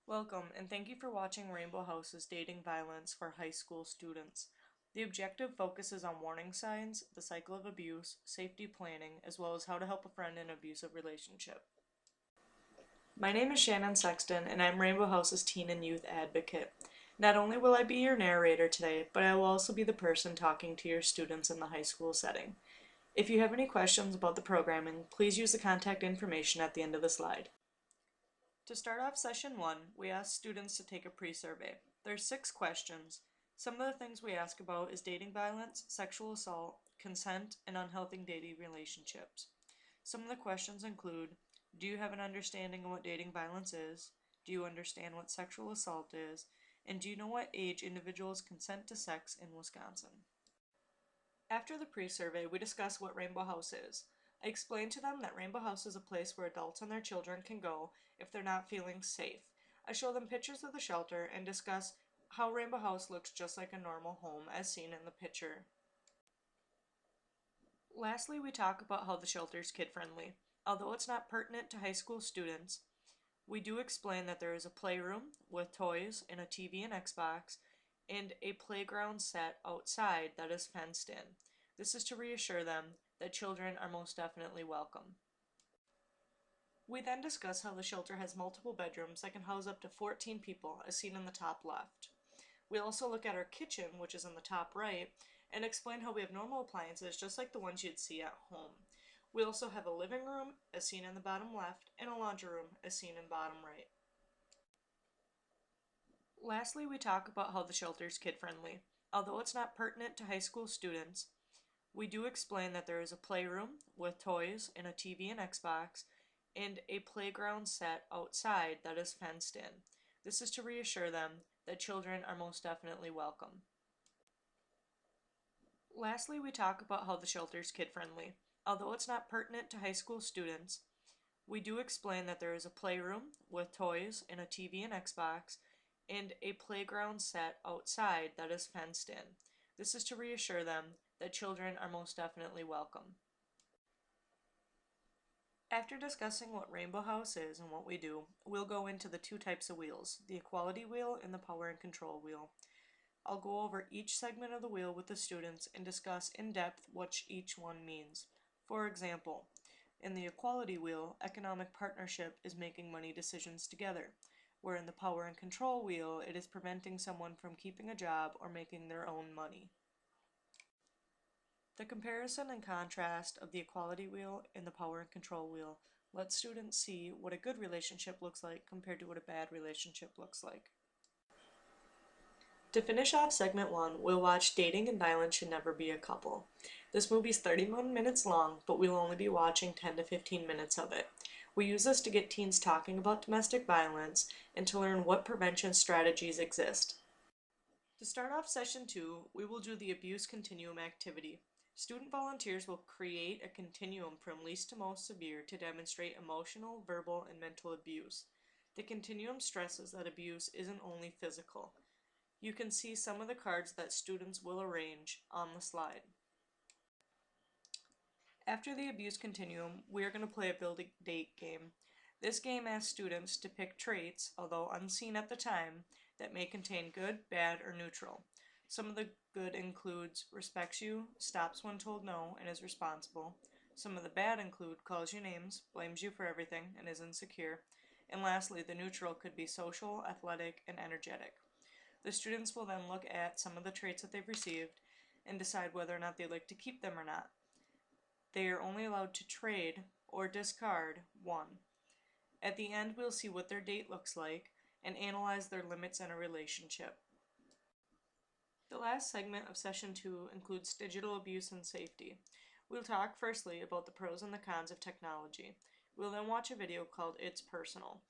Welcome, and thank you for watching Rainbow House's Dating Violence for High School Students. The objective focuses on warning signs, the cycle of abuse, safety planning, as well as how to help a friend in an abusive relationship. My name is Shannon Sexton, and I'm Rainbow House's Teen and Youth Advocate. Not only will I be your narrator today, but I will also be the person talking to your students in the high school setting. If you have any questions about the programming, please use the contact information at the end of the slide. To start off session 1, we ask students to take a pre-survey. There's 6 questions. Some of the things we ask about is dating violence, sexual assault, consent, and unhealthy dating relationships. Some of the questions include, do you have an understanding of what dating violence is? Do you understand what sexual assault is? And do you know what age individuals consent to sex in Wisconsin? After the pre-survey, we discuss what Rainbow House is. I explained to them that Rainbow House is a place where adults and their children can go if they're not feeling safe. I show them pictures of the shelter and discuss how Rainbow House looks just like a normal home as seen in the picture. Lastly, we talk about how the shelter is kid-friendly. Although it's not pertinent to high school students, we do explain that there is a playroom with toys and a TV and Xbox, and a playground set outside that is fenced in. This is to reassure them that children are most definitely welcome. We then discuss how the shelter has multiple bedrooms that can house up to 14 people, as seen in the top left. We also look at our kitchen, which is in the top right, and explain how we have normal appliances just like the ones you'd see at home. We also have a living room, as seen in the bottom left, and a laundry room, as seen in bottom right. Lastly, we talk about how the shelter is kid-friendly. Although it's not pertinent to high school students, we do explain that there is a playroom with toys and a TV and Xbox, and a playground set outside that is fenced in. This is to reassure them that children are most definitely welcome. Lastly, we talk about how the shelter is kid-friendly. Although it's not pertinent to high school students, we do explain that there is a playroom with toys and a TV and Xbox, and a playground set outside that is fenced in. This is to reassure them that children are most definitely welcome. After discussing what Rainbow House is and what we do, we'll go into the 2 types of wheels, the equality wheel and the power and control wheel. I'll go over each segment of the wheel with the students and discuss in depth what each one means. For example, in the equality wheel, economic partnership is making money decisions together, where in the power and control wheel, it is preventing someone from keeping a job or making their own money. The comparison and contrast of the equality wheel and the power and control wheel lets students see what a good relationship looks like compared to what a bad relationship looks like. To finish off segment 1, we'll watch Dating and Violence Should Never Be a Couple. This movie's 31 minutes long, but we'll only be watching 10 to 15 minutes of it. We use this to get teens talking about domestic violence and to learn what prevention strategies exist. To start off session 2, we will do the abuse continuum activity. Student volunteers will create a continuum from least to most severe to demonstrate emotional, verbal, and mental abuse. The continuum stresses that abuse isn't only physical. You can see some of the cards that students will arrange on the slide. After the abuse continuum, we are going to play a build a date game. This game asks students to pick traits, although unseen at the time, that may contain good, bad, or neutral. Some of the good includes respects you, stops when told no, and is responsible. Some of the bad include calls you names, blames you for everything, and is insecure. And lastly, the neutral could be social, athletic, and energetic. The students will then look at some of the traits that they've received and decide whether or not they'd like to keep them or not. They are only allowed to trade or discard one. At the end, we'll see what their date looks like and analyze their limits in a relationship. The last segment of session 2 includes digital abuse and safety. We'll talk firstly about the pros and the cons of technology. We'll then watch a video called It's Personal.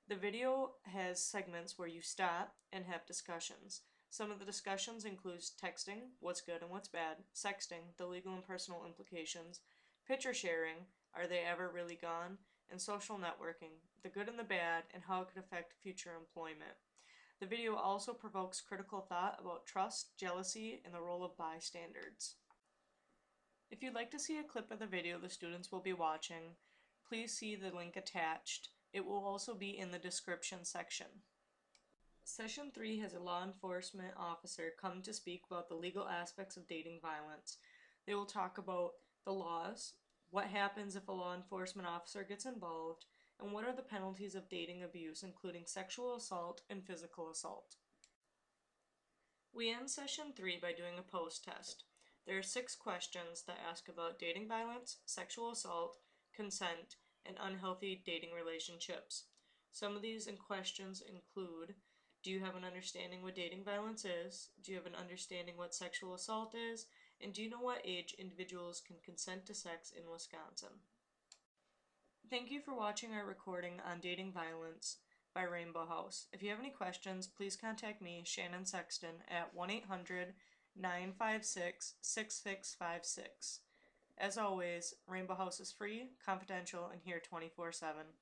The video has segments where you stop and have discussions. Some of the discussions include texting, what's good and what's bad, sexting, the legal and personal implications, picture sharing, are they ever really gone, and social networking, the good and the bad, and how it could affect future employment. The video also provokes critical thought about trust, jealousy, and the role of bystanders. If you'd like to see a clip of the video the students will be watching, please see the link attached. It will also be in the description section. Session 3 has a law enforcement officer come to speak about the legal aspects of dating violence. They will talk about the laws, what happens if a law enforcement officer gets involved, and what are the penalties of dating abuse, including sexual assault and physical assault. We end Session 3 by doing a post test. There are 6 questions that ask about dating violence, sexual assault, consent, and unhealthy dating relationships. Some of these questions include: do you have an understanding what dating violence is? Do you have an understanding what sexual assault is? And do you know what age individuals can consent to sex in Wisconsin? Thank you for watching our recording on dating violence by Rainbow House. If you have any questions, please contact me, Shannon Sexton, at 1-800-956-6656. As always, Rainbow House is free, confidential, and here 24/7.